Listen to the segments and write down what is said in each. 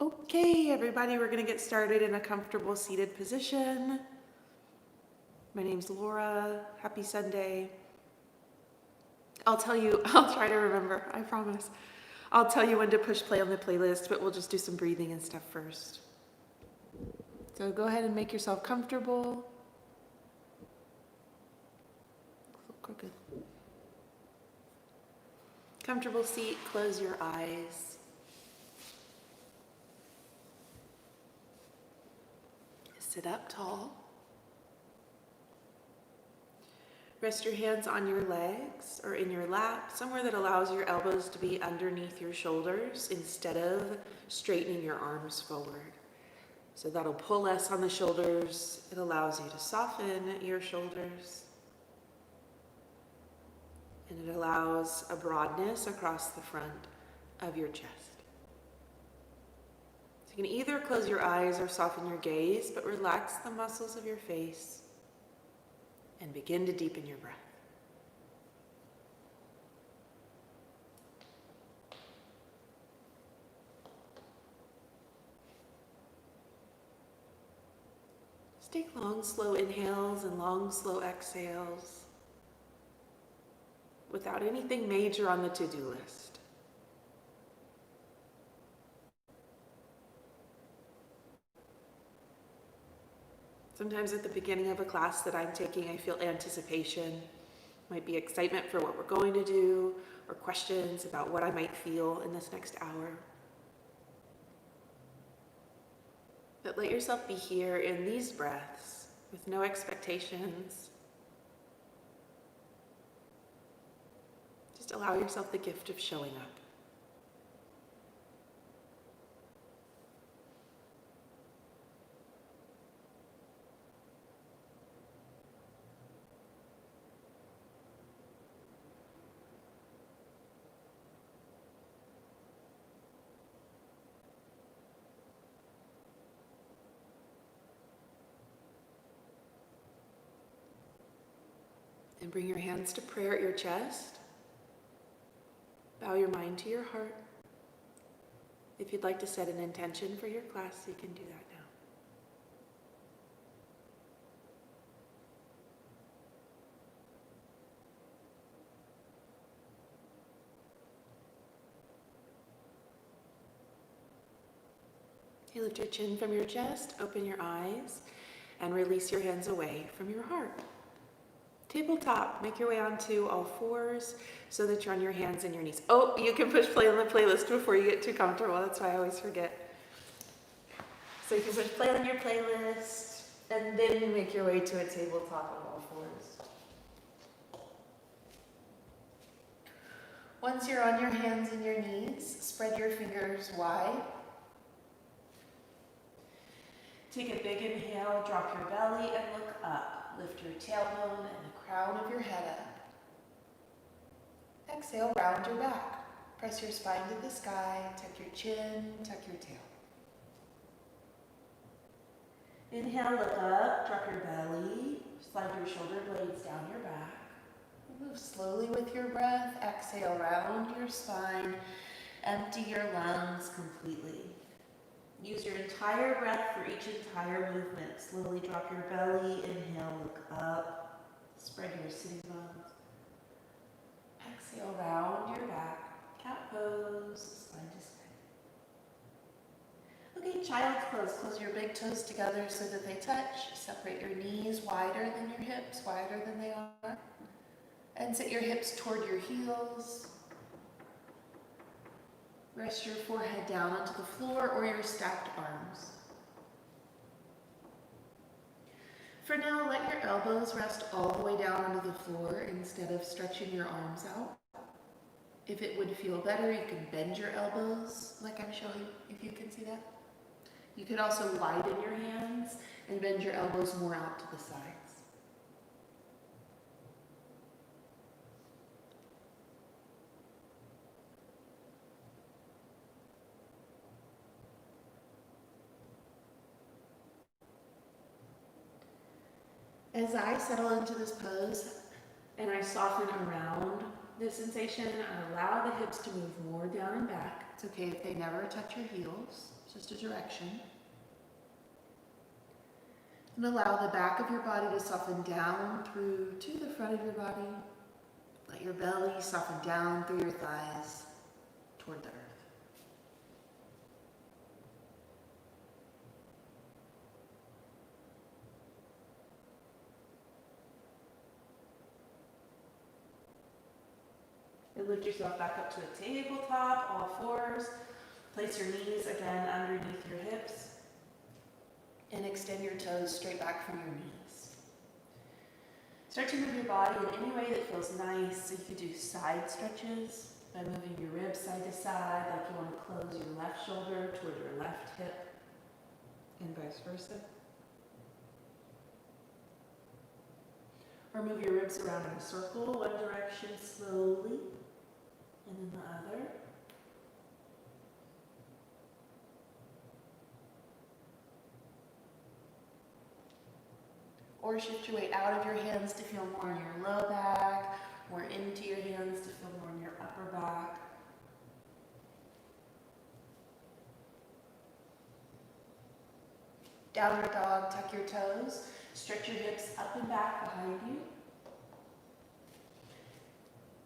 Okay, everybody, we're going to get started in a comfortable seated position. My name's Laura. Happy Sunday. I'll try to remember, I promise. I'll tell you when to push play on the playlist, but we'll just do some breathing and stuff first. So go ahead and make yourself comfortable. Crooked. Comfortable seat, close your eyes. Sit up tall. Rest your hands on your legs or in your lap, somewhere that allows your elbows to be underneath your shoulders instead of straightening your arms forward. So that'll pull less on the shoulders. It allows you to soften your shoulders. And it allows a broadness across the front of your chest. So you can either close your eyes or soften your gaze, but relax the muscles of your face and begin to deepen your breath. Just take long, slow inhales and long, slow exhales without anything major on the to-do list. Sometimes at the beginning of a class that I'm taking, I feel anticipation. Might be excitement for what we're going to do, or questions about what I might feel in this next hour. But let yourself be here in these breaths with no expectations. Just allow yourself the gift of showing up. And bring your hands to prayer at your chest. Bow your mind to your heart. If you'd like to set an intention for your class, you can do that now. Okay, lift your chin from your chest, open your eyes, and release your hands away from your heart. Tabletop, make your way onto all fours so that you're on your hands and your knees. Oh, you can push play on the playlist before you get too comfortable. That's why I always forget. So you can push play on your playlist and then you make your way to a tabletop on all fours. Once you're on your hands and your knees, spread your fingers wide. Take a big inhale, drop your belly and look up. Lift your tailbone and the crown of your head up. Exhale, round your back. Press your spine to the sky, tuck your chin, tuck your tail. Inhale, look up, drop your belly, slide your shoulder blades down your back. Move slowly with your breath. Exhale, round your spine, empty your lungs completely. Use your entire breath for each entire movement. Slowly drop your belly, inhale, look up, spread your sitting bones. Exhale, round your back, cat pose, spine to spine. Okay, child's pose. Close your big toes together so that they touch. Separate your knees wider than your hips, wider than they are. And sit your hips toward your heels. Rest your forehead down onto the floor or your stacked arms. For now, let your elbows rest all the way down onto the floor instead of stretching your arms out. If it would feel better, you can bend your elbows like I'm showing, if you can see that. You could also widen your hands and bend your elbows more out to the sides. As I settle into this pose and I soften around this sensation, I allow the hips to move more down and back. It's okay if they never touch your heels. just a direction. And allow the back of your body to soften down through to the front of your body. Let your belly soften down through your thighs toward the earth. And lift yourself back up to a tabletop, all fours. Place your knees again underneath your hips. And extend your toes straight back from your knees. Start to move your body in any way that feels nice. So you could do side stretches by moving your ribs side to side, like you want to close your left shoulder toward your left hip, and vice versa. Or move your ribs around in a circle, one direction slowly, and then the other. Or shift your weight out of your hands to feel more in your low back, or into your hands to feel more in your upper back. Downward dog, tuck your toes, stretch your hips up and back behind you.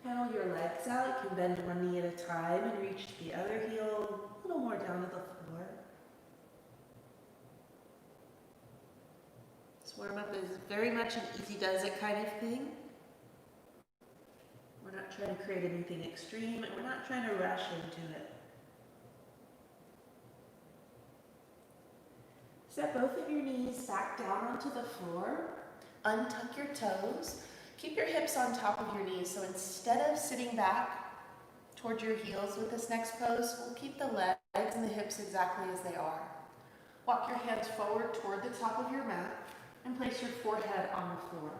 Pedal your legs out. You can bend one knee at a time and reach the other heel a little more down to the floor. This warm-up is very much an easy does it kind of thing. We're not trying to create anything extreme, and we're not trying to rush into it. Set both of your knees back down onto the floor. Untuck your toes. Keep your hips on top of your knees. So instead of sitting back toward your heels with this next pose, we'll keep the legs and the hips exactly as they are. Walk your hands forward toward the top of your mat and place your forehead on the floor.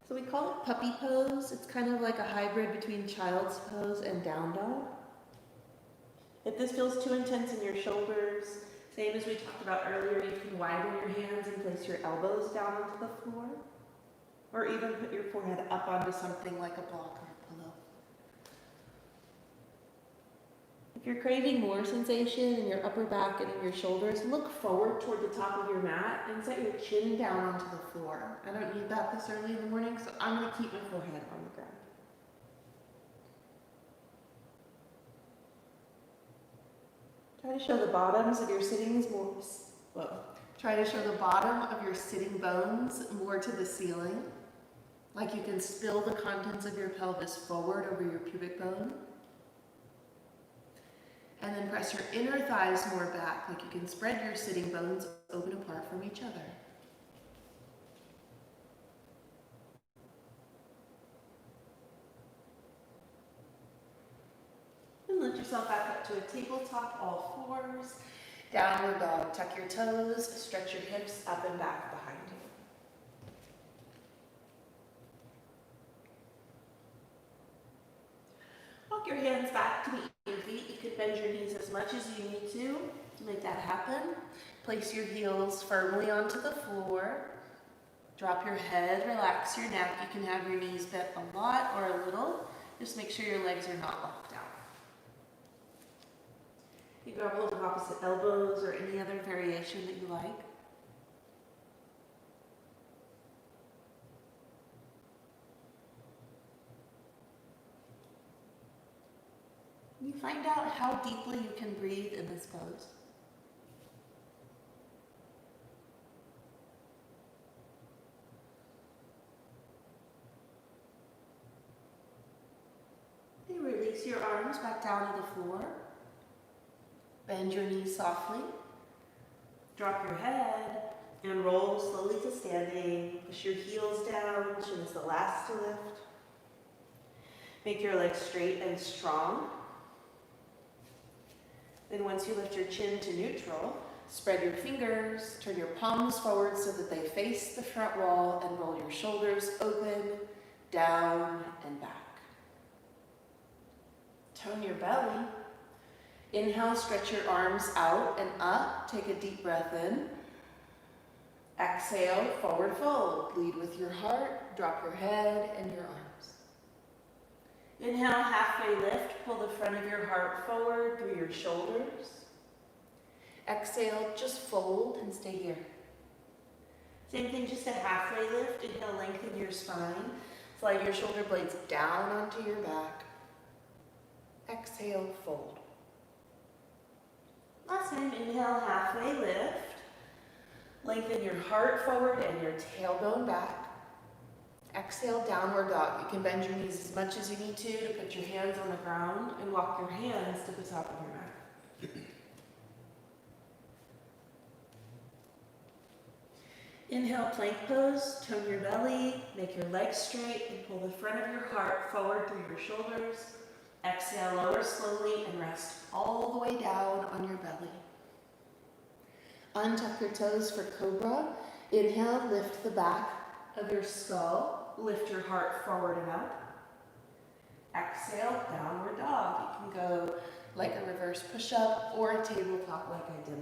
So we call it puppy pose. It's kind of like a hybrid between child's pose and down dog. If this feels too intense in your shoulders, same as we talked about earlier, you can widen your hands and place your elbows down onto the floor, or even put your forehead up onto something like a block or a pillow. If you're craving more sensation in your upper back and in your shoulders, look forward toward the top of your mat and set your chin down onto the floor. I don't need that this early in the morning, so I'm going to keep my forehead on the ground. Try to show the bottoms of your sittings more, try to show the bottom of your sitting bones more to the ceiling, like you can spill the contents of your pelvis forward over your pubic bone. And then press your inner thighs more back, like you can spread your sitting bones open apart from each other. And lift yourself back up to a tabletop, all fours. Downward dog, tuck your toes, stretch your hips up and back behind you. Walk your hands back to meet your feet. You can bend your knees as much as you need to make that happen. Place your heels firmly onto the floor. Drop your head, relax your neck. You can have your knees bent a lot or a little. Just make sure your legs are not locked out. You grab hold of opposite elbows or any other variation that you like. You find out how deeply you can breathe in this pose. You release your arms back down to the floor. Bend your knees softly. Drop your head and roll slowly to standing. Push your heels down, shins the last to lift. Make your legs straight and strong. Then once you lift your chin to neutral, spread your fingers, turn your palms forward so that they face the front wall, and roll your shoulders open, down, and back. Tone your belly. Inhale, stretch your arms out and up. Take a deep breath in. Exhale, forward fold. Lead with your heart. Drop your head and your arms. Inhale, halfway lift. Pull the front of your heart forward through your shoulders. Exhale, just fold and stay here. Same thing, just a halfway lift. Inhale, lengthen your spine. Slide your shoulder blades down onto your back. Exhale, fold. Last time, inhale, halfway lift. Lengthen your heart forward and your tailbone back. Exhale, downward dog. You can bend your knees as much as you need to put your hands on the ground and walk your hands to the top of your mat. Inhale, plank pose. Tone your belly. Make your legs straight and pull the front of your heart forward through your shoulders. Exhale, lower slowly and rest all the way down on your belly. Untuck your toes for cobra. Inhale, lift the back of your skull. Lift your heart forward and up. Exhale, downward dog. You can go like a reverse push-up or a tabletop like I did.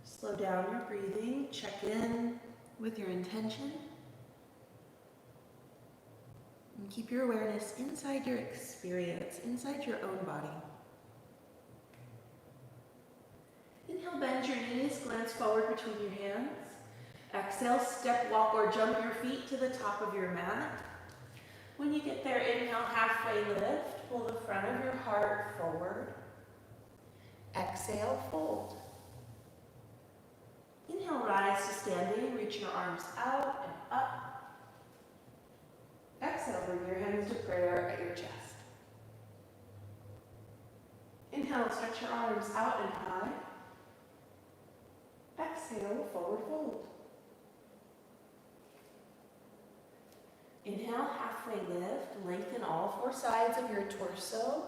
Slow down your breathing. Check in with your intention. And keep your awareness inside your experience, inside your own body. Inhale, bend your knees, glance forward between your hands. Exhale, step, walk, or jump your feet to the top of your mat. When you get there, inhale, halfway lift. Pull the front of your heart forward. Exhale, fold. Inhale, rise to standing. Reach your arms out and up. Exhale, bring your hands to prayer at your chest. Inhale, stretch your arms out and high. Exhale, forward fold. Inhale, halfway lift. Lengthen all four sides of your torso.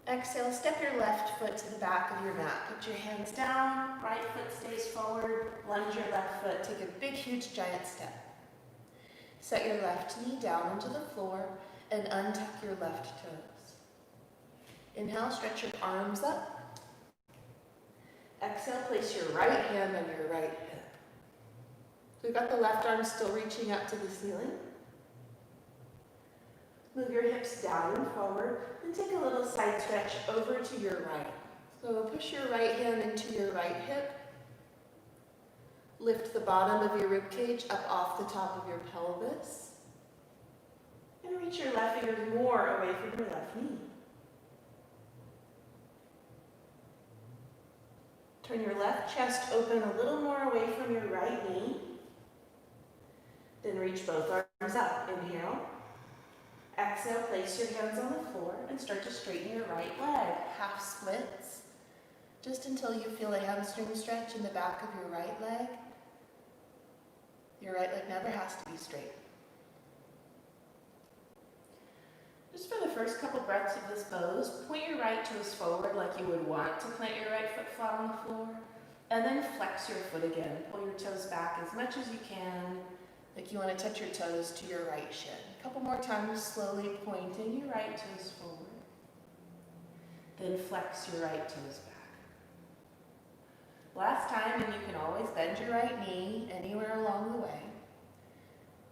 Exhale, step your left foot to the back of your mat. Put your hands down, right foot stays forward. Lunge your left foot, take a big, huge, giant step. Set your left knee down onto the floor and untuck your left toes. Inhale, stretch your arms up. Exhale, place your right hand on your right hip. So we've got the left arm still reaching up to the ceiling. Move your hips down and forward and take a little side stretch over to your right. So push your right hand into your right hip. Lift the bottom of your rib cage up off the top of your pelvis. And reach your left finger more away from your left knee. Turn your left chest open a little more away from your right knee. Then reach both arms up. Inhale. Exhale, place your hands on the floor and start to straighten your right leg. Half splits, just until you feel a hamstring stretch in the back of your right leg. Your right leg never has to be straight. Just for the first couple breaths of this pose, point your right toes forward like you would want to plant your right foot flat on the floor, and then flex your foot again. Pull your toes back as much as you can, like you want to touch your toes to your right shin. A couple more times, slowly pointing your right toes forward. Then flex your right toes back. Last time, and you can always bend your right knee anywhere along the way.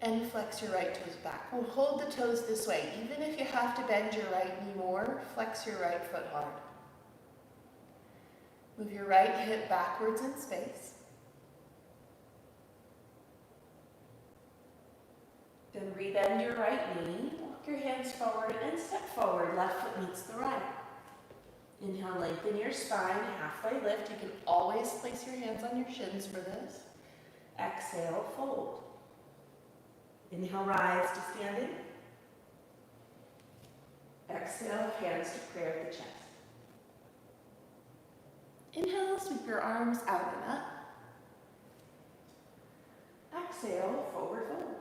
And flex your right toes back. We'll hold the toes this way. Even if you have to bend your right knee more, flex your right foot hard. Move your right hip backwards in space. Then rebend your right knee, walk your hands forward and step forward. Left foot meets the right. Inhale, lengthen your spine, halfway lift. You can always place your hands on your shins for this. Exhale, fold. Inhale, rise to standing. Exhale, hands to prayer at the chest. Inhale, sweep your arms out and up. Exhale, forward fold.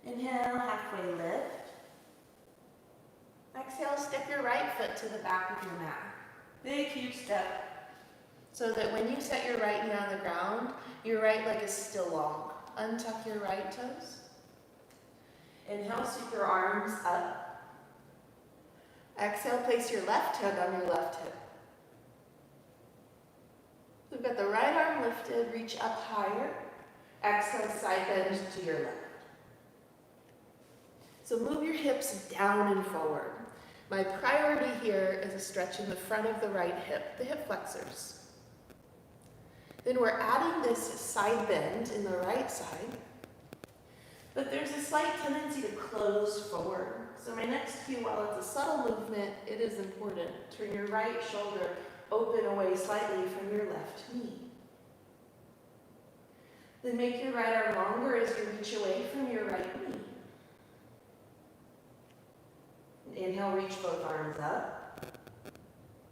Inhale, halfway lift. Exhale, step your right foot to the back of your mat. Big, huge step. So that when you set your right knee on the ground, your right leg is still long. Untuck your right toes. Inhale, sweep your arms up. Exhale, place your left hand on your left hip. We've got the right arm lifted, reach up higher. Exhale, side bend to your left. So move your hips down and forward. My priority here is a stretch in the front of the right hip, the hip flexors. Then we're adding this side bend in the right side, but there's a slight tendency to close forward. So my next cue, while it's a subtle movement, it is important. Turn your right shoulder open away slightly from your left knee. Then make your right arm longer as you reach away from your right knee. Inhale, reach both arms up.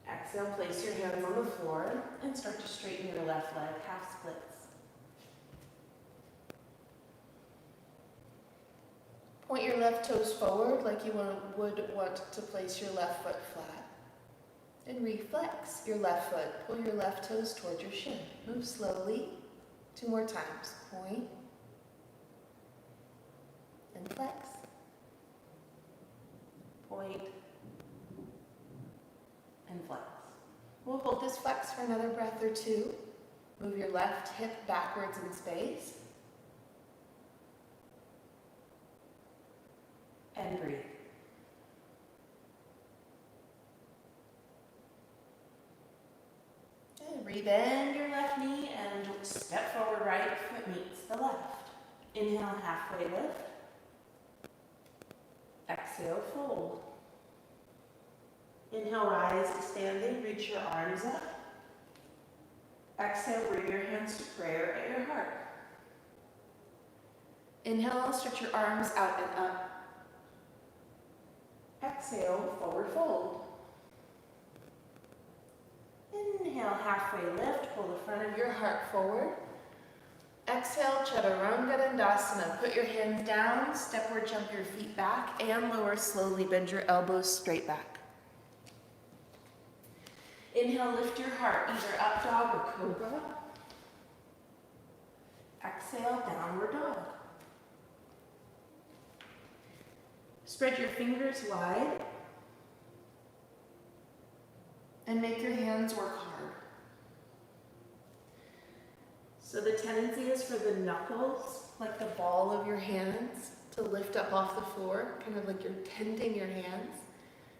Exhale, place your hands on the floor and start to straighten your left leg, half splits. Point your left toes forward like you would want to place your left foot flat. And reflex your left foot. Pull your left toes towards your shin. Move slowly. 2 more times. Point and flex. Point and flex. We'll hold this flex for another breath or 2. Move your left hip backwards in space. And breathe. And rebend your left knee and step forward, right foot meets the left. Inhale, halfway lift. Exhale, fold. Inhale, rise to standing, reach your arms up. Exhale, bring your hands to prayer at your heart. Inhale, stretch your arms out and up. Exhale, forward fold. Inhale, halfway lift, pull the front of your heart forward. Exhale, Chaturanga. Put your hands down, step or jump your feet back, and lower slowly, bend your elbows straight back. Inhale, lift your heart, either up dog or cobra. Exhale, downward dog. Spread your fingers wide and make your hands work hard. So the tendency is for the knuckles, like the ball of your hands, to lift up off the floor, kind of like you're tenting your hands.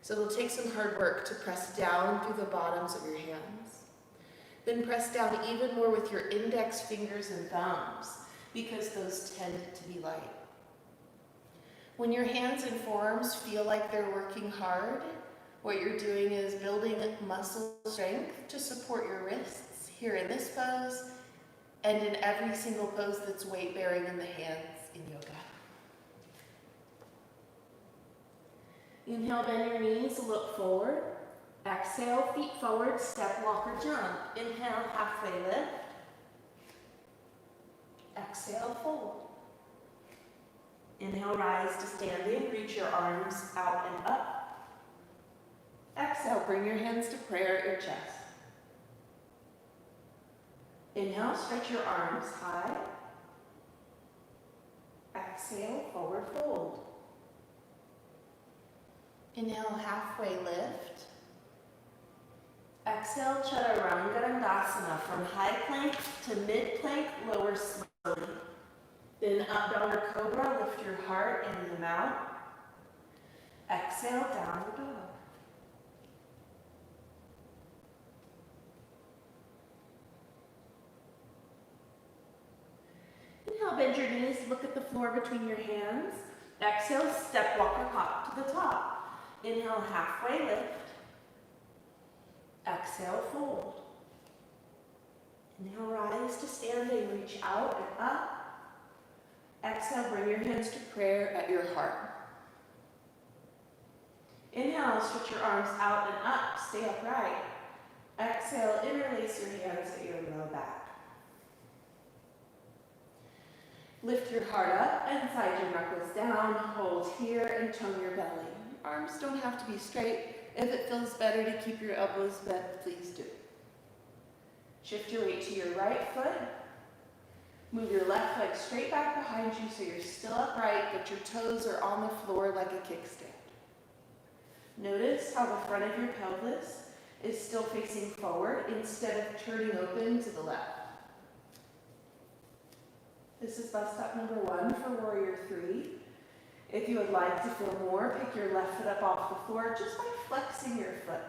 So it'll take some hard work to press down through the bottoms of your hands. Then press down even more with your index fingers and thumbs, because those tend to be light. When your hands and forearms feel like they're working hard, what you're doing is building muscle strength to support your wrists here in this pose and in every single pose that's weight bearing in the hands in yoga. Inhale, bend your knees, look forward. Exhale, feet forward, step, walk, or jump. Inhale, halfway lift. Exhale, fold. Inhale, rise to standing, reach your arms out and up. Exhale, bring your hands to prayer at your chest. Inhale, stretch your arms high. Exhale, forward fold. Inhale, halfway lift. Exhale, Chaturanga from high plank to mid plank, lower slowly. Then up dog or cobra, lift your heart and the mouth. Exhale, downward dog. Inhale, bend your knees, look at the floor between your hands. Exhale, step, walk, or hop to the top. Inhale, halfway lift. Exhale, fold. Inhale, rise to standing, reach out and up. Exhale, bring your hands to prayer at your heart. Inhale, stretch your arms out and up, stay upright. Exhale, interlace your hands at your low back. Lift your heart up and slide your knuckles down, hold here and tone your belly. Arms don't have to be straight. If it feels better to keep your elbows bent, please do. Shift your weight to your right foot. Move your left leg straight back behind you so you're still upright, but your toes are on the floor like a kickstand. Notice how the front of your pelvis is still facing forward instead of turning open to the left. This is bus stop number 1 for warrior 3. If you would like to feel more, pick your left foot up off the floor just by flexing your foot.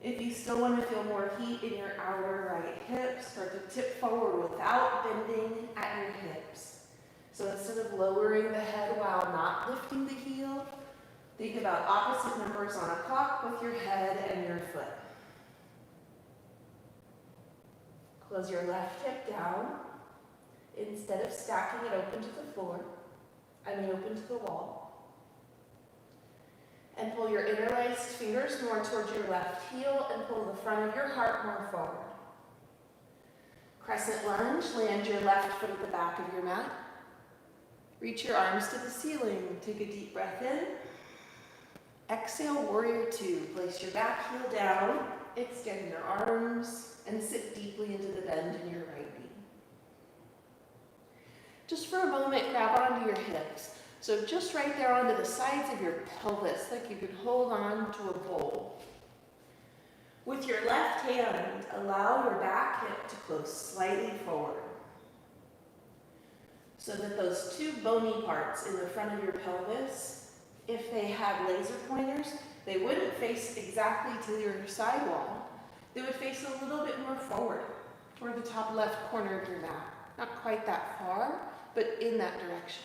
If you still want to feel more heat in your outer right hip, start to tip forward without bending at your hips. So instead of lowering the head while not lifting the heel, think about opposite numbers on a clock with your head and your foot. Close your left hip down. Instead of stacking it open to the floor, open to the wall. And pull your interlaced fingers more towards your left heel and pull the front of your heart more forward. Crescent lunge, land your left foot at the back of your mat. Reach your arms to the ceiling. Take a deep breath in. Exhale, warrior 2. Place your back heel down, extend your arms, and sit deeply into the bend in your right knee. Just for a moment, grab onto your hips. So just right there onto the sides of your pelvis, like you could hold on to a bowl. With your left hand, allow your back hip to close slightly forward, so that those 2 bony parts in the front of your pelvis, if they had laser pointers, they wouldn't face exactly to your sidewall. They would face a little bit more forward, toward the top left corner of your mat. Not quite that far, but in that direction.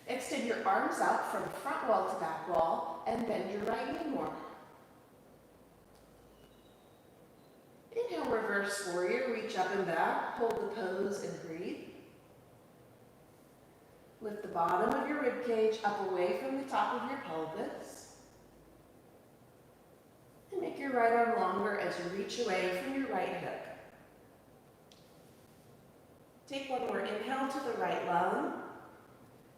Extend your arms out from front wall to back wall and bend your right knee more. Inhale, reverse warrior, reach up and back, hold the pose and breathe. Lift the bottom of your rib cage up away from the top of your pelvis. And make your right arm longer as you reach away from your right hip. Take one more inhale to the right lung.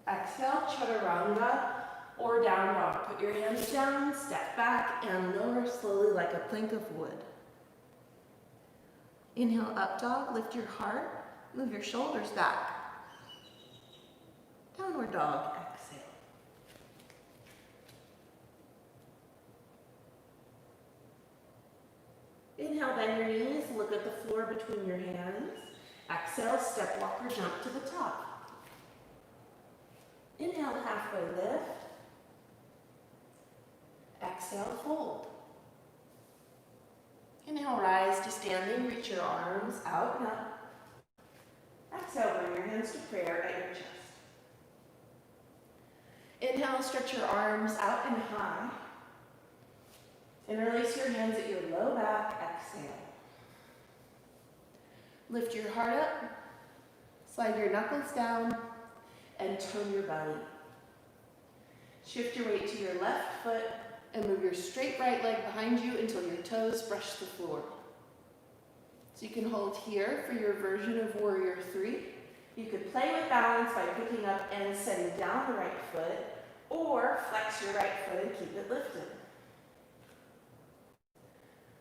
Exhale, chaturanga or down dog. Put your hands down, step back, and lower slowly like a plank of wood. Inhale, up dog, lift your heart, move your shoulders back. Downward dog, exhale. Inhale, bend your knees, look at the floor between your hands. Exhale, step, walk, or jump to the top. Inhale, halfway lift. Exhale, fold. Inhale, rise to standing, reach your arms out and up. Exhale, bring your hands to prayer at your chest. Inhale, stretch your arms out and high. Interlace your hands at your low back, exhale. Lift your heart up, slide your knuckles down, and tone your belly. Shift your weight to your left foot and move your straight right leg behind you until your toes brush the floor. So you can hold here for your version of warrior 3. You could play with balance by picking up and setting down the right foot, or flex your right foot and keep it lifted.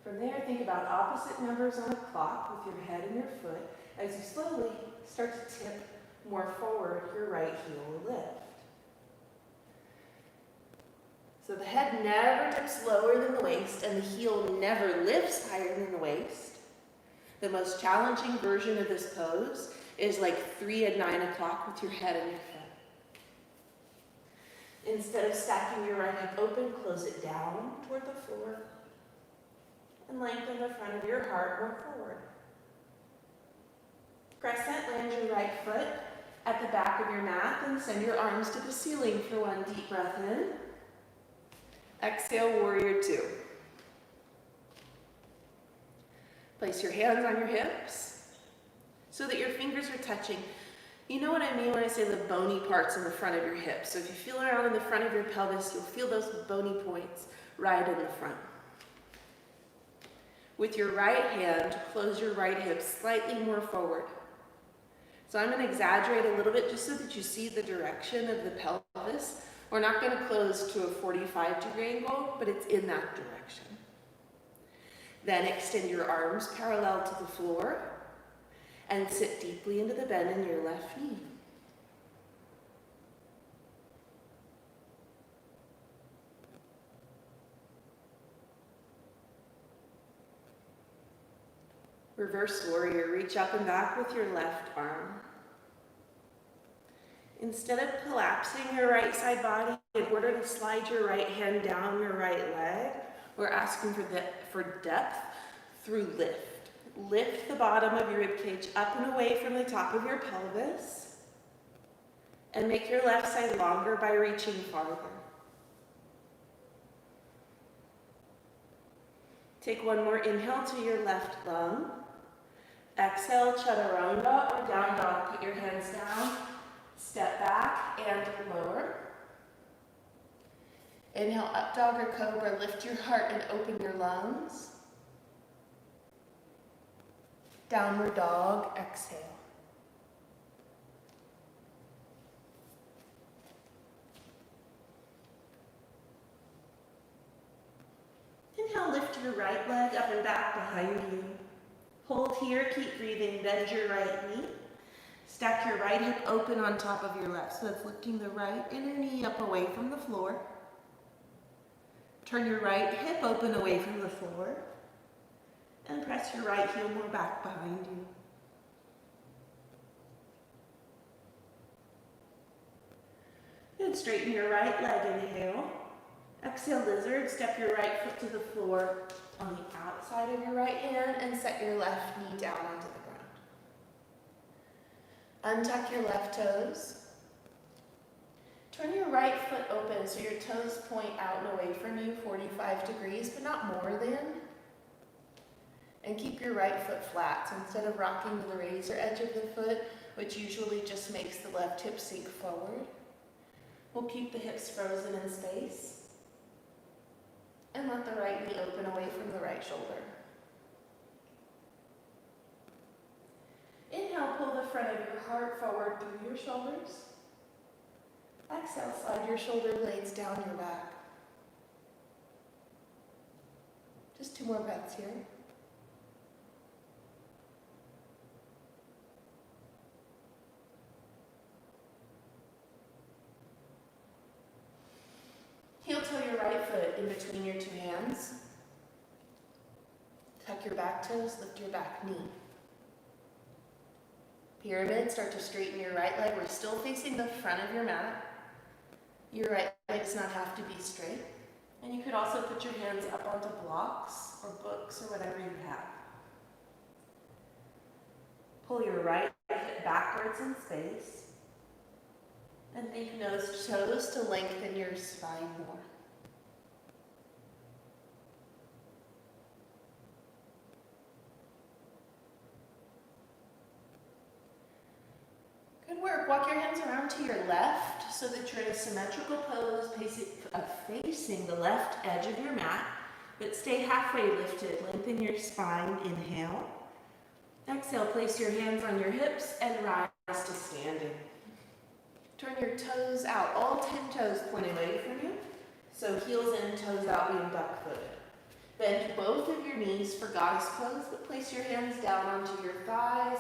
From there, think about opposite numbers on a clock with your head and your foot as you slowly start to tip more forward, your right heel will lift. So the head never dips lower than the waist and the heel never lifts higher than the waist. The most challenging version of this pose is like 3 and 9 o'clock with your head and your foot. Instead of stacking your right hip open, close it down toward the floor and lengthen the front of your heart more forward. Crescent, land your right foot at the back of your mat and send your arms to the ceiling for one deep breath in. Exhale, warrior 2. Place your hands on your hips so that your fingers are touching. You know what I mean when I say the bony parts in the front of your hips. So if you feel around in the front of your pelvis, you'll feel those bony points right in the front. With your right hand, close your right hip slightly more forward. So I'm going to exaggerate a little bit just so that you see the direction of the pelvis. We're not going to close to a 45-degree angle, but it's in that direction. Then extend your arms parallel to the floor and sit deeply into the bend in your left knee. Reverse warrior, reach up and back with your left arm. Instead of collapsing your right side body, in order to slide your right hand down your right leg, we're asking for depth through lift. Lift the bottom of your ribcage up and away from the top of your pelvis, and make your left side longer by reaching farther. Take one more inhale to your left lung. Exhale, chaturanga or down dog. Put your hands down, step back and lower. Inhale, up dog or cobra. Lift your heart and open your lungs. Downward dog, exhale. Inhale, lift your right leg up and back behind you. Hold here, keep breathing, bend your right knee. Stack your right hip open on top of your left, so it's lifting the right inner knee up away from the floor. Turn your right hip open away from the floor, and press your right heel more back behind you. Good, straighten your right leg, inhale. Exhale, lizard, step your right foot to the floor on the outside of your right hand and set your left knee down onto the ground. Untuck your left toes. Turn your right foot open so your toes point out and away from you 45 degrees, but not more than. And keep your right foot flat. So instead of rocking to the razor edge of the foot, which usually just makes the left hip sink forward, we'll keep the hips frozen in space. And let the right knee open away from the right shoulder. Inhale, pull the front of your heart forward through your shoulders. Exhale, slide your shoulder blades down your back. Just 2 more breaths here. Heel toe your right foot in between your 2 hands. Tuck your back toes, lift your back knee. Pyramid, start to straighten your right leg. We're still facing the front of your mat. Your right leg does not have to be straight. And you could also put your hands up onto blocks or books or whatever you have. Pull your right hip backwards in space. And think nose to toes to lengthen your spine more. Good work. Walk your hands around to your left so that you're in a symmetrical pose facing the left edge of your mat, but stay halfway lifted. Lengthen your spine. Inhale. Exhale, place your hands on your hips and rise to standing. Turn your toes out, all 10 toes point away from you. So heels in, toes out, being duck-footed. Bend both of your knees for goddess pose, but place your hands down onto your thighs.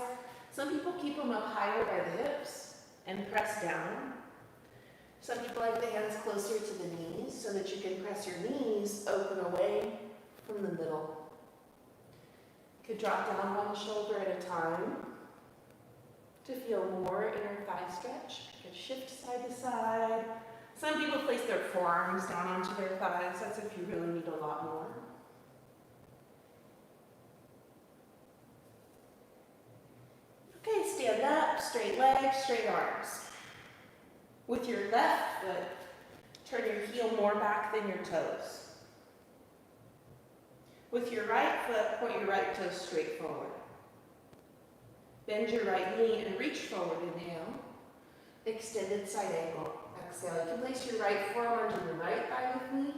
Some people keep them up higher by the hips and press down. Some people like the hands closer to the knees so that you can press your knees open away from the middle. You could drop down one shoulder at a time to feel more inner thigh stretch. You could shift side to side. Some people place their forearms down onto their thighs. That's if you really need a lot more. Okay, stand up, straight legs, straight arms. With your left foot, turn your heel more back than your toes. With your right foot, point your right toes straight forward. Bend your right knee and reach forward, inhale. Extended side angle, exhale. You can place your right forearm onto your right thigh with me,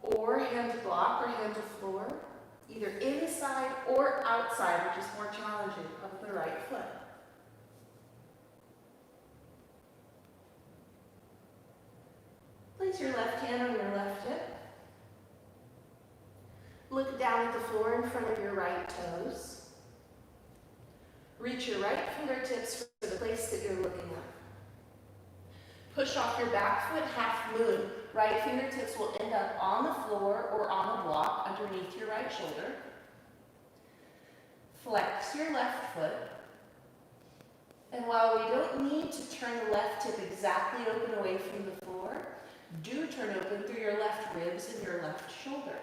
or hand to block or hand to floor, either inside or outside, which is more challenging, of the right foot. Place your left hand on your left hip. Look down at the floor in front of your right toes. Reach your right fingertips for the place that you're looking at. Push off your back foot, half moon. Right fingertips will end up on the floor or on a block underneath your right shoulder. Flex your left foot. And while we don't need to turn the left hip exactly open away from the floor, do turn open through your left ribs and your left shoulder.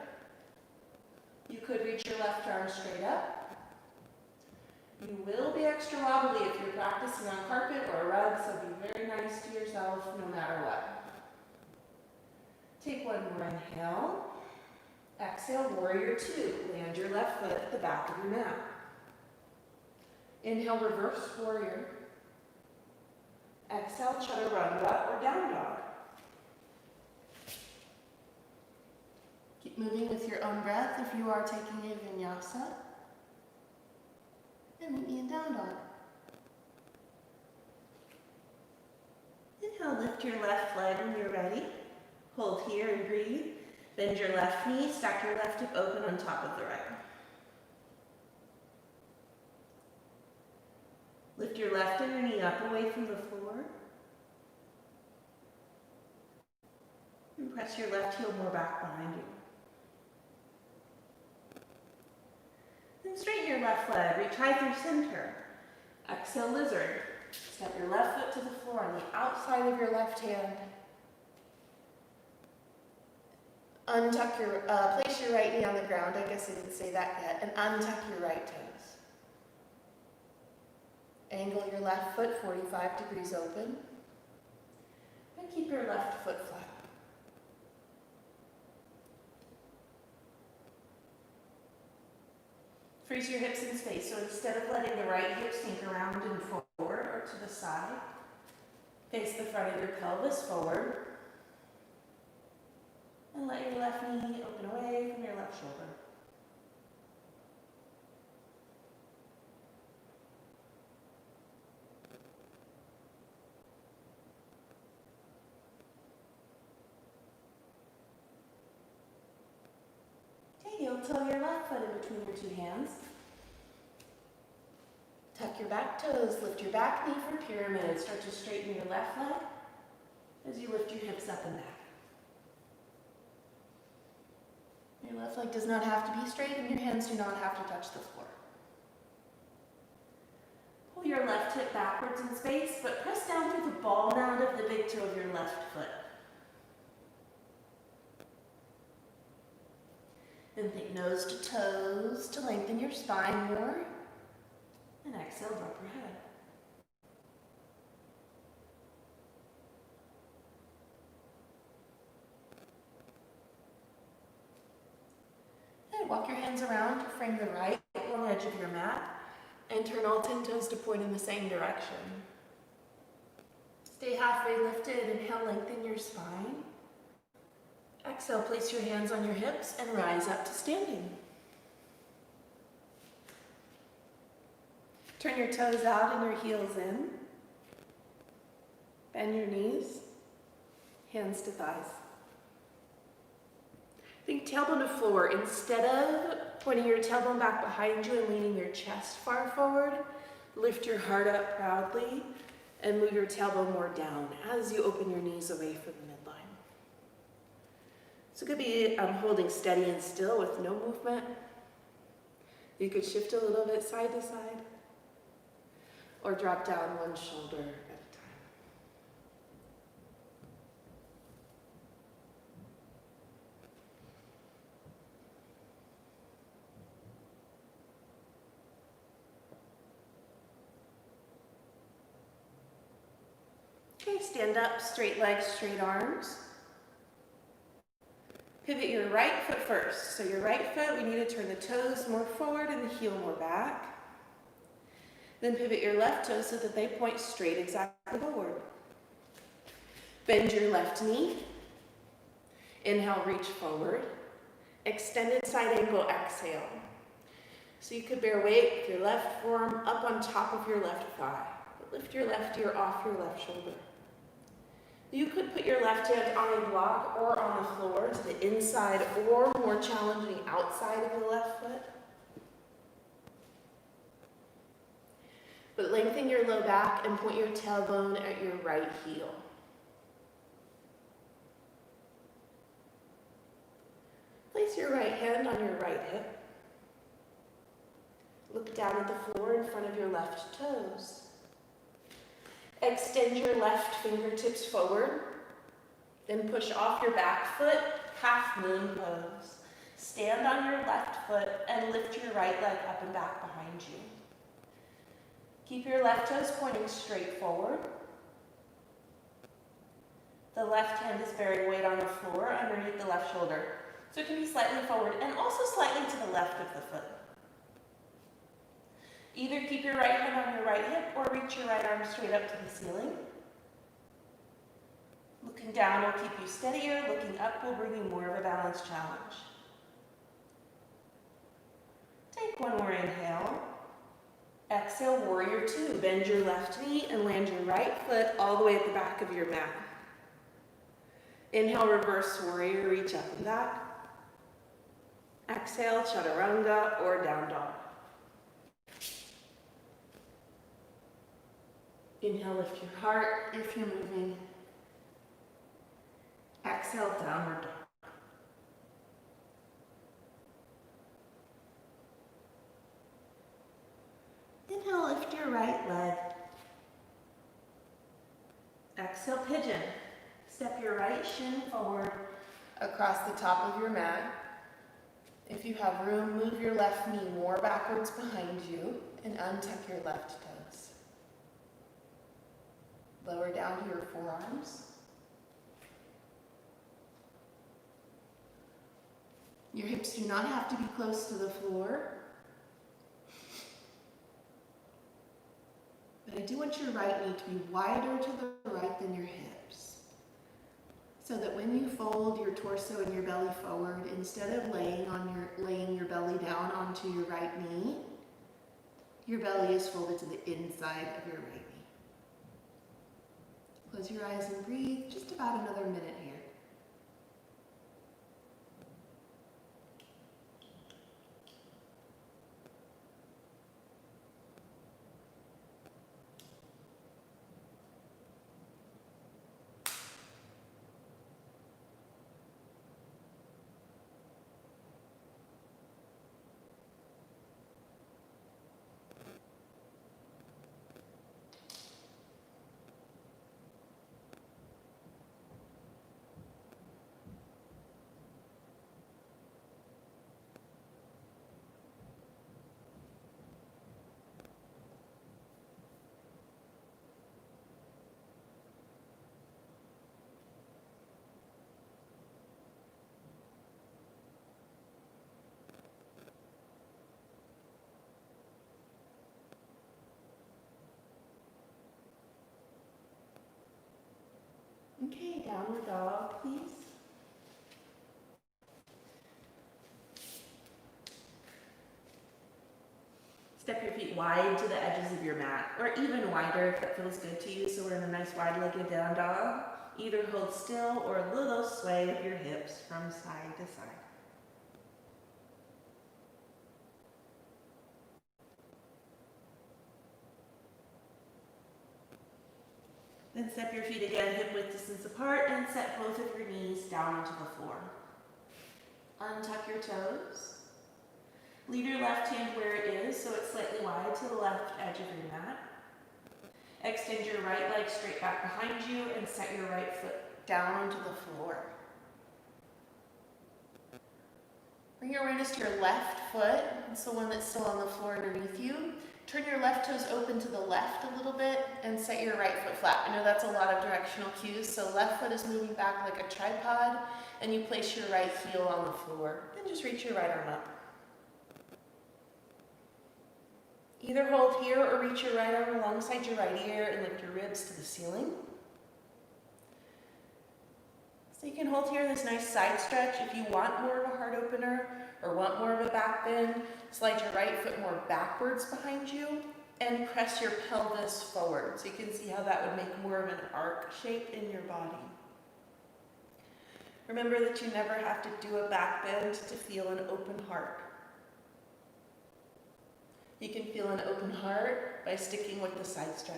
You could reach your left arm straight up. You will be extra wobbly if you're practicing on carpet or a rug, so be very nice to yourself no matter what. Take one more inhale. Exhale, warrior two. Land your left foot at the back of your mat. Inhale, reverse warrior. Exhale, chaturanga or down dog. Keep moving with your own breath if you are taking a vinyasa. And meet me in down dog. Inhale, lift your left leg when you're ready. Hold here and breathe. Bend your left knee, stack your left hip open on top of the right. Lift your left inner knee up away from the floor. And press your left heel more back behind you. Then straighten your left leg, reach high through center. Exhale, lizard. Step your left foot to the floor on the outside of your left hand. Untuck your, place your right knee on the ground. I guess I didn't say that yet. And untuck your right toes. Angle your left foot 45 degrees open. And keep your left foot flat. Freeze your hips in space. So instead of letting the right hip sink around and forward or to the side, face the front of your pelvis forward. And let your left knee open away from your left shoulder. Okay, you'll toe your left foot in between your two hands. Tuck your back toes, lift your back knee for pyramid. Start to straighten your left leg as you lift your hips up and back. Your left leg does not have to be straight and your hands do not have to touch the floor. Pull your left hip backwards in space, but press down through the ball mound of the big toe of your left foot. Then think nose to toes to lengthen your spine more. And exhale, drop your head. Walk your hands around to frame the right long edge of your mat and turn all 10 toes to point in the same direction. Stay halfway lifted. Inhale, lengthen your spine. Exhale, place your hands on your hips and rise up to standing. Turn your toes out and your heels in. Bend your knees, hands to thighs. Think tailbone to floor. Instead of pointing your tailbone back behind you and leaning your chest far forward, lift your heart up proudly and move your tailbone more down as you open your knees away from the midline. So it could be holding steady and still with no movement. You could shift a little bit side to side or drop down one shoulder at a time. Okay, stand up, straight legs, straight arms. Pivot your right foot first. So your right foot, we need to turn the toes more forward and the heel more back. Then pivot your left toes so that they point straight exactly forward. Bend your left knee. Inhale, reach forward. Extended side angle, exhale. So you could bear weight with your left forearm up on top of your left thigh. Lift your left ear off your left shoulder. You could put your left hand on a block or on the floor to the inside or more challenging outside of the left foot. But lengthen your low back and point your tailbone at your right heel. Place your right hand on your right hip. Look down lower front of your left toes. Extend your left fingertips forward. Then push off your back foot, half moon pose. Stand on your left foot and lift your right leg up and back behind you. Keep your left toes pointing straight forward. The left hand is bearing weight on the floor underneath the left shoulder. So it can be slightly forward and also slightly to the left of the foot. Either keep your right hand on your right hip or reach your right arm straight up to the ceiling. Looking down will keep you steadier. Looking up will bring you more of a balance challenge. Take one more inhale. Exhale, warrior two. Bend your left knee and land your right foot all the way at the back of your mat. Inhale, reverse warrior, reach up and back. Exhale, chaturanga or down dog. Inhale, lift your heart if you're moving. Exhale, downward dog. Inhale, lift your right leg. Exhale, pigeon. Step your right shin forward across the top of your mat. If you have room, move your left knee more backwards behind you and untuck your left toes. Lower down to your forearms. Your hips do not have to be close to the floor. But I do want your right knee to be wider to the right than your hips. So that when you fold your torso and your belly forward, instead of laying your belly down onto your right knee, your belly is folded to the inside of your right knee. Close your eyes and breathe just about another minute here. Okay, downward dog, please. Step your feet wide to the edges of your mat, or even wider if that feels good to you. So we're in a nice wide-legged down dog. Either hold still or a little sway of your hips from side to side. Then step your feet again, hip width distance apart, and set both of your knees down onto the floor. Untuck your toes. Leave your left hand where it is, so it's slightly wide to the left edge of your mat. Extend your right leg straight back behind you and set your right foot down onto the floor. Bring your awareness to your left foot. It's the one that's still on the floor underneath you. Turn your left toes open to the left a little bit and set your right foot flat. I know that's a lot of directional cues, so left foot is moving back like a tripod, and you place your right heel on the floor. And just reach your right arm up. Either hold here or reach your right arm alongside your right ear and lift your ribs to the ceiling. So you can hold here this nice side stretch. If you want more of a heart opener or want more of a back bend, slide your right foot more backwards behind you and press your pelvis forward. So you can see how that would make more of an arc shape in your body. Remember that you never have to do a back bend to feel an open heart. You can feel an open heart by sticking with the side stretch.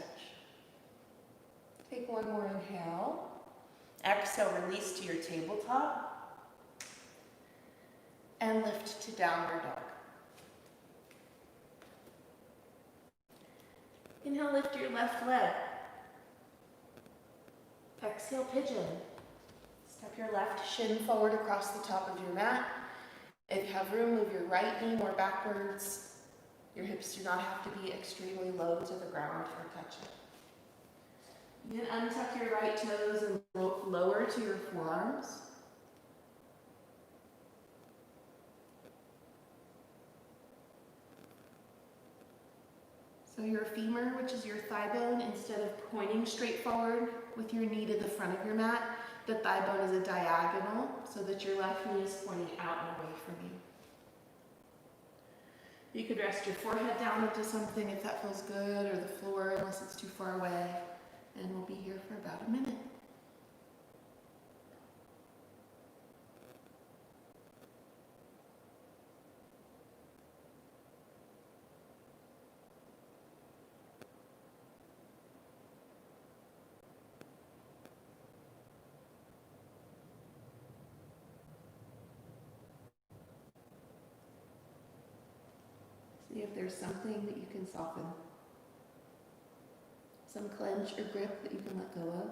Take one more inhale. Exhale, release to your tabletop. And lift to downward dog. Inhale, lift your left leg. Exhale, pigeon. Step your left shin forward across the top of your mat. If you have room, move your right knee more backwards. Your hips do not have to be extremely low to the ground or touch it. You can untuck your right toes and lower to your forearms. So your femur, which is your thigh bone, instead of pointing straight forward with your knee to the front of your mat, the thigh bone is a diagonal so that your left knee is pointing out and away from you. You could rest your forehead down into something if that feels good, or the floor unless it's too far away. And we'll be here for about a minute. See if there's something that you can soften. Some clench or grip that you can let go of.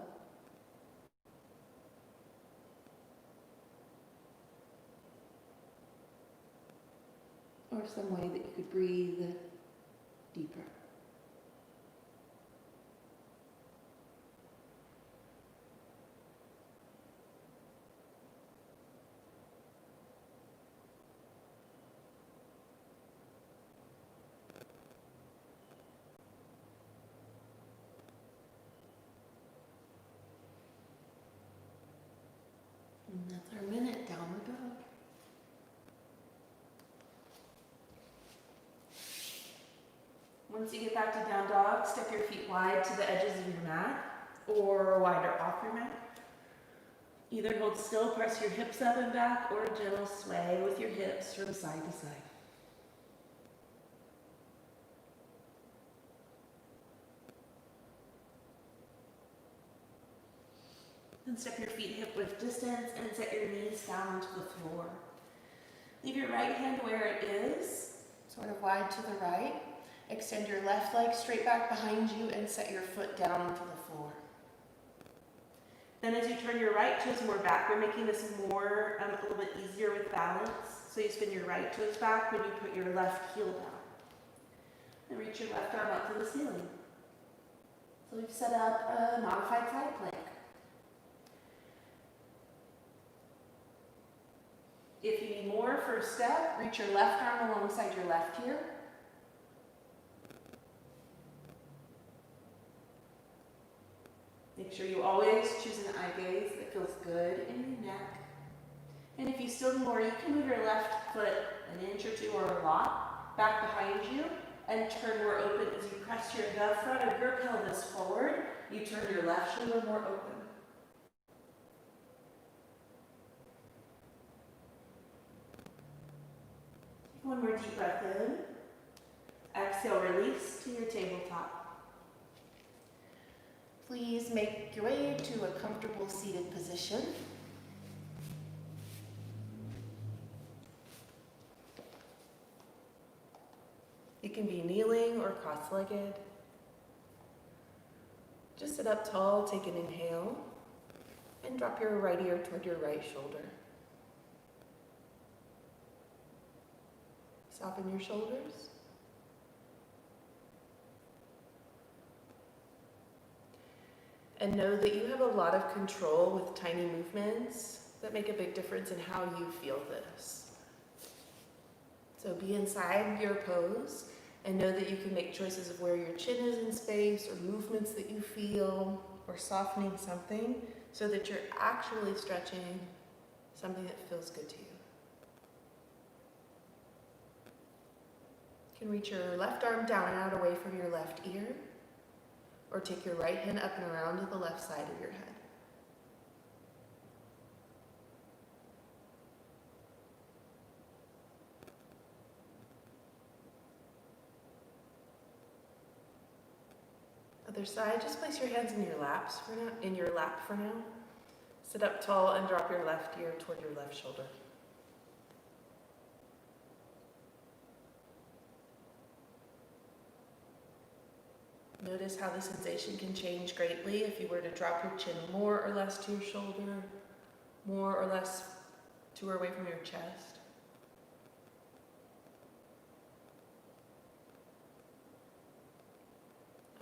Or some way that you could breathe deeper. And that's our minute, downward dog. Once you get back to down dog, step your feet wide to the edges of your mat or wider off your mat. Either hold still, press your hips up and back, or a gentle sway with your hips from side to side. Then step your feet hip width distance and set your knees down onto the floor. Leave your right hand where it is, sort of wide to the right. Extend your left leg straight back behind you and set your foot down onto the floor. Then as you turn your right toes more back, we're making this more, a little bit easier with balance. So you spin your right toes back when you put your left heel down. And reach your left arm up to the ceiling. So we've set up a modified side plank. If you need more, first step, reach your left arm alongside your left ear. Make sure you always choose an eye gaze that feels good in your neck. And if you still need more, you can move your left foot an inch or two or a lot back behind you and turn more open as you press the front of your pelvis forward. You turn your left shoulder more open. One more deep breath in. Exhale, release to your tabletop. Please make your way to a comfortable seated position. You can be kneeling or cross-legged. Just sit up tall, take an inhale, and drop your right ear toward your right shoulder. Soften your shoulders. And know that you have a lot of control with tiny movements that make a big difference in how you feel this. So be inside your pose and know that you can make choices of where your chin is in space or movements that you feel or softening something so that you're actually stretching something that feels good to you. You can reach your left arm down and out away from your left ear, or take your right hand up and around to the left side of your head. Other side, just place your hands in your laps for now, in your lap for now. Sit up tall and drop your left ear toward your left shoulder. Notice how the sensation can change greatly if you were to drop your chin more or less to your shoulder, more or less to or away from your chest.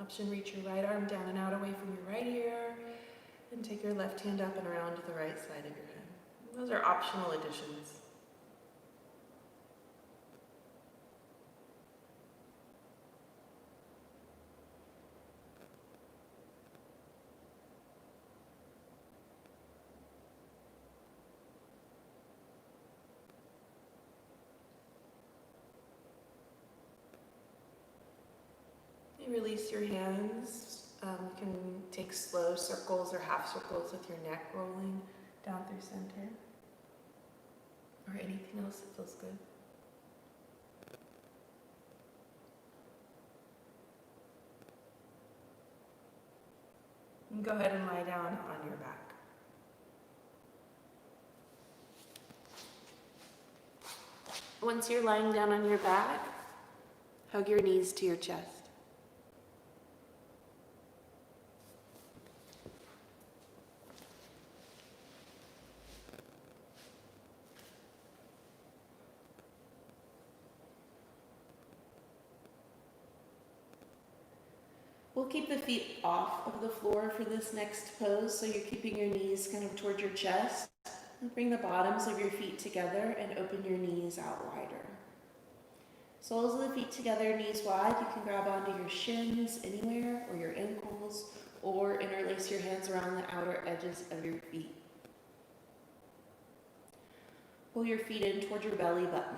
Option, reach your right arm down and out away from your right ear, and take your left hand up and around to the right side of your head. Those are optional additions. Release your hands. You can take slow circles or half circles with your neck rolling down through center, or anything else that feels good. And go ahead and lie down on your back. Once you're lying down on your back, hug your knees to your chest. We'll keep the feet off of the floor for this next pose, so you're keeping your knees kind of toward your chest. And bring the bottoms of your feet together and open your knees out wider. Soles of the feet together, knees wide. You can grab onto your shins anywhere, or your ankles, or interlace your hands around the outer edges of your feet. Pull your feet in toward your belly button,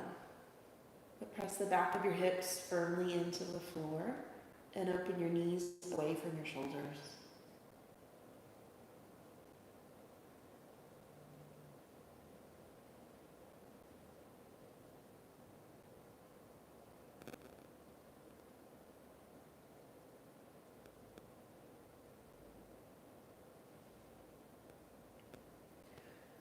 but press the back of your hips firmly into the floor. And open your knees away from your shoulders.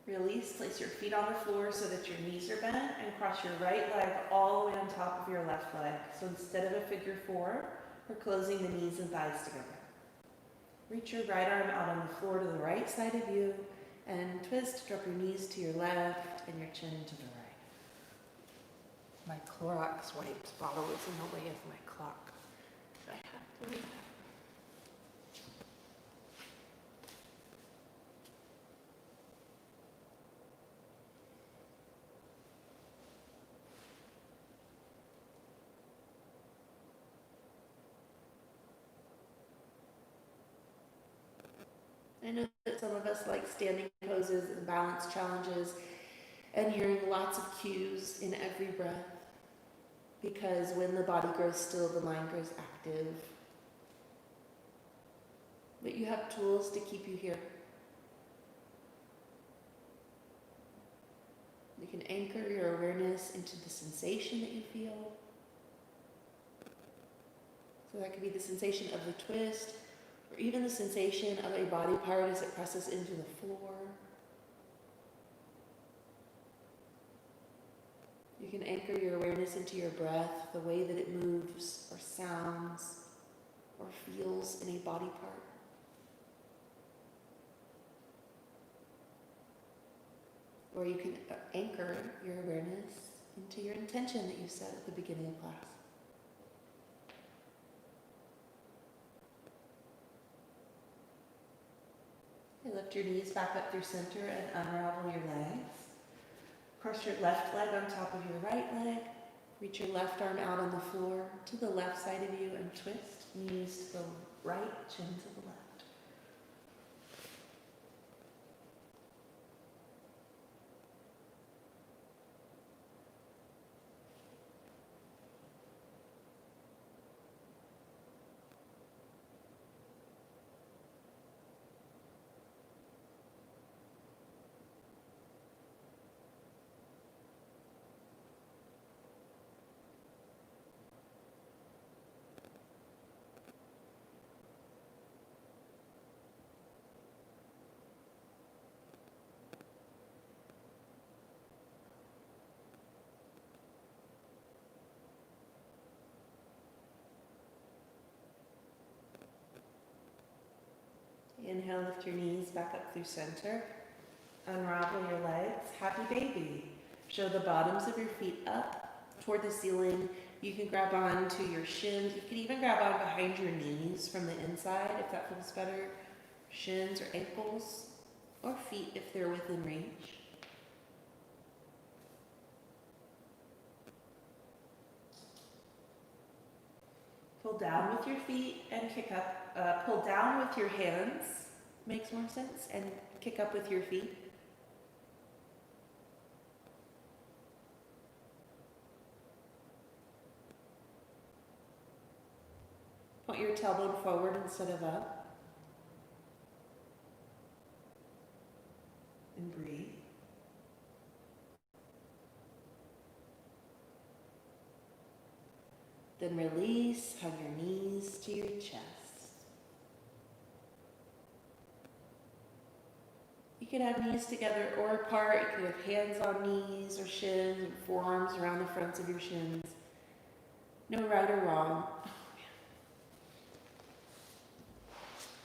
Release, place your feet on the floor so that your knees are bent, and cross your right leg all the way on top of your left leg. So instead of a figure four, we're closing the knees and thighs together. Reach your right arm out on the floor to the right side of you, and twist, drop your knees to your left and your chin to the right. My Clorox wipes bottle is in the way of my clock. I have to leave that. I know that some of us like standing poses and balance challenges and hearing lots of cues in every breath, because when the body grows still, the mind grows active. But you have tools to keep you here. You can anchor your awareness into the sensation that you feel. So that could be the sensation of the twist, or even the sensation of a body part as it presses into the floor. You can anchor your awareness into your breath, the way that it moves or sounds or feels in a body part. Or you can anchor your awareness into your intention that you set at the beginning of class. Lift your knees back up through center and unravel your legs. Cross your left leg on top of your right leg. Reach your left arm out on the floor to the left side of you and twist. Knees to the right, chin to the left. Inhale, lift your knees back up through center. Unravel your legs. Happy baby. Show the bottoms of your feet up toward the ceiling. You can grab on to your shins. You can even grab on behind your knees from the inside if that feels better. Shins or ankles, or feet if they're within reach. Pull down with your feet and kick up. Pull down with your hands, makes more sense, and kick up with your feet. Point your tailbone forward instead of up. And breathe. Then release, hug your knees to your chest. You can have knees together or apart. You can have hands on knees or shins and forearms around the fronts of your shins. No right or wrong.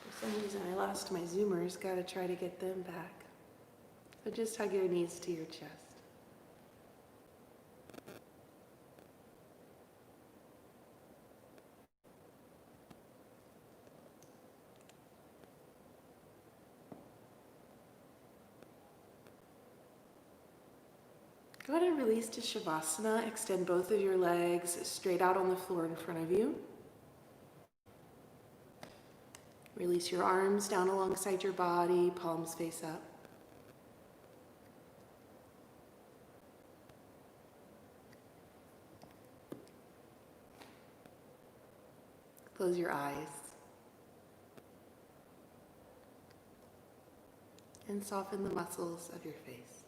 For some reason I lost my Zoomers. Gotta try to get them back. So just hug your knees to your chest. Go ahead and release to Shavasana. Extend both of your legs straight out on the floor in front of you. Release your arms down alongside your body, palms face up. Close your eyes. And soften the muscles of your face.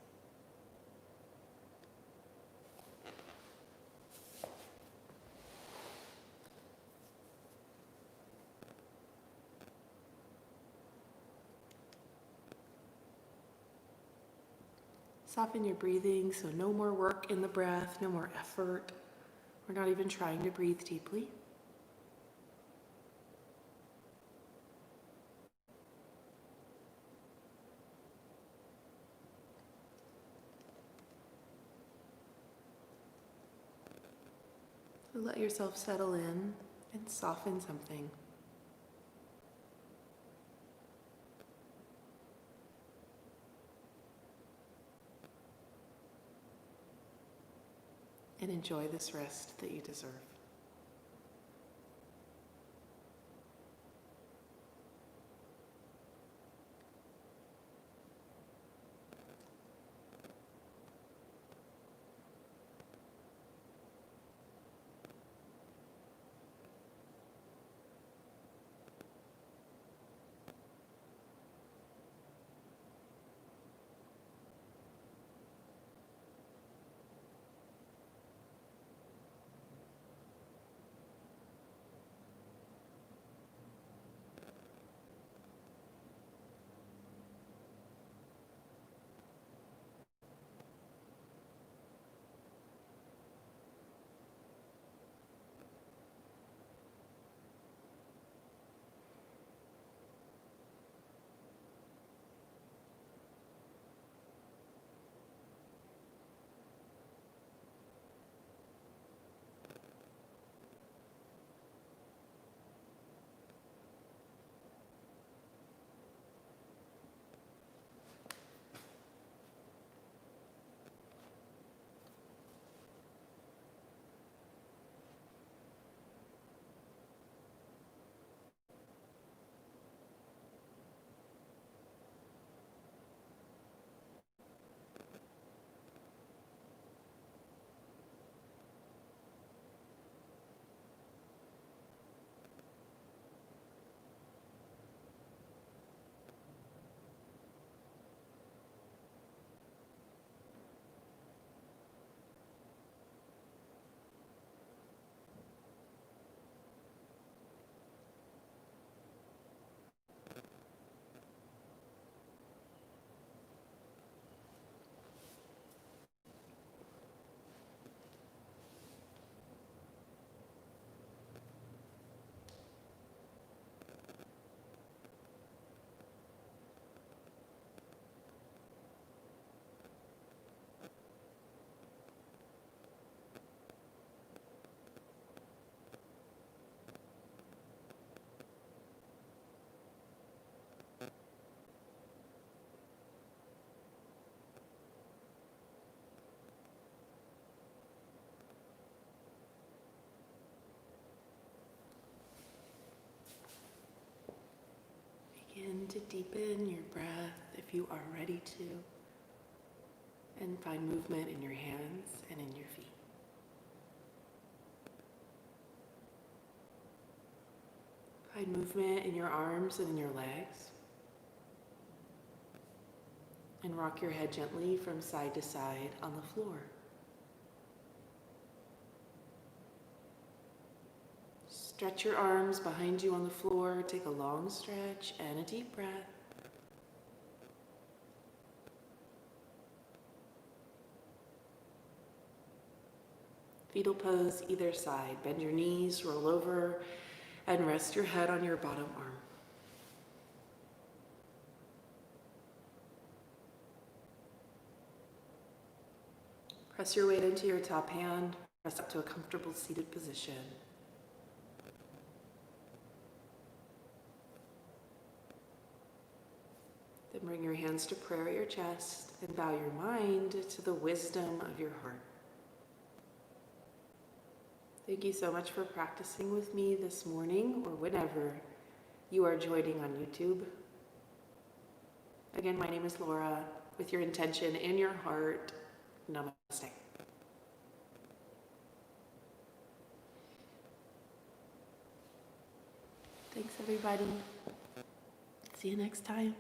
Soften your breathing, so no more work in the breath, no more effort. We're not even trying to breathe deeply. So let yourself settle in and soften something. And enjoy this rest that you deserve. Begin to deepen your breath if you are ready to, and find movement in your hands and in your feet. Find movement in your arms and in your legs. And rock your head gently from side to side on the floor. Stretch your arms behind you on the floor. Take a long stretch and a deep breath. Fetal pose either side. Bend your knees, roll over, and rest your head on your bottom arm. Press your weight into your top hand. Press up to a comfortable seated position. Then bring your hands to prayer at your chest and bow your mind to the wisdom of your heart. Thank you so much for practicing with me this morning or whenever you are joining on YouTube. Again, my name is Laura. With your intention in your heart, namaste. Thanks, everybody. See you next time.